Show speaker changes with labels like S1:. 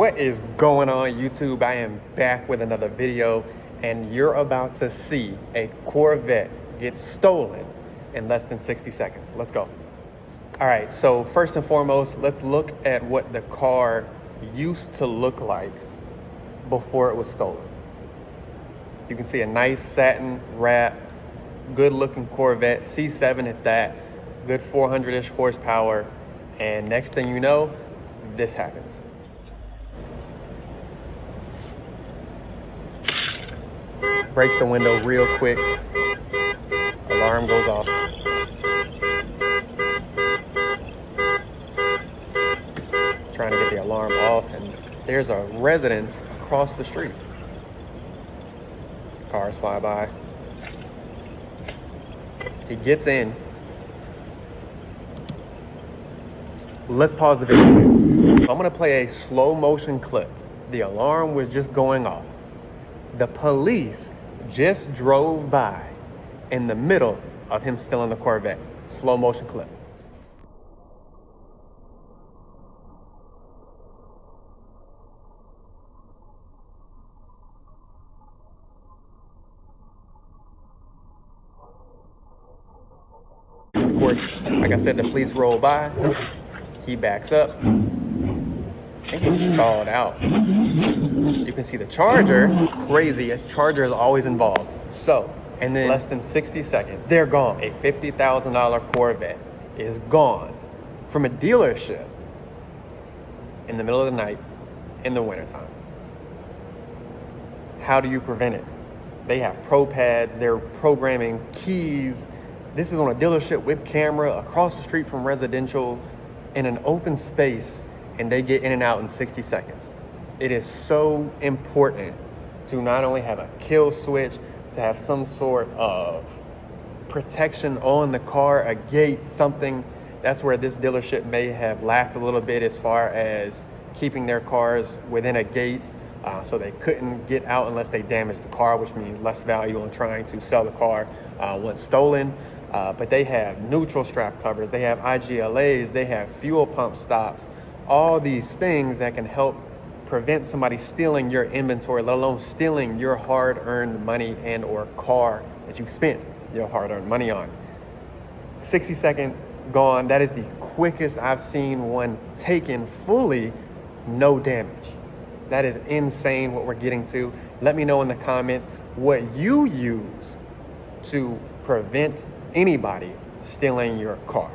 S1: What is going on, YouTube? I am back with another video, and you're about to see a Corvette get stolen in less than 60 seconds. Let's go. All right, so first and foremost, let's look at what the car used to look like before it was stolen. You can see a nice satin wrap, good looking Corvette, C7 at that, good 400-ish horsepower, and next thing you know, this happens. Breaks the window real quick, alarm goes off. Trying to get the alarm off, and there's a residence across the street. Cars fly by. He gets in. Let's pause the video. I'm gonna play a slow motion clip. The alarm was just going off. The police just drove by in the middle of him stealing the Corvette. Slow motion clip. Of course, like I said, the police roll by. He backs up. I think he's stalled out. You can see the Charger, crazy as Charger is always involved. So, and then less than 60 seconds, they're gone. A $50,000 Corvette is gone from a dealership in the middle of the night in the wintertime. How do you prevent it? They have pro pads, they're programming keys. This is on a dealership with camera across the street from residential in an open space, and they get in and out in 60 seconds. It is so important to not only have a kill switch, to have some sort of protection on the car, a gate, something. That's where this dealership may have lacked a little bit as far as keeping their cars within a gate, so they couldn't get out unless they damaged the car, which means less value on trying to sell the car once stolen. But they have neutral strap covers, they have IGLAs, they have fuel pump stops, all these things that can help prevent somebody stealing your inventory, let alone stealing your hard-earned money and or car that you spent your hard-earned money on. 60 seconds, gone. That is the quickest I've seen one taken fully, no damage. That is insane what we're getting to. Let me know in the comments what you use to prevent anybody stealing your car.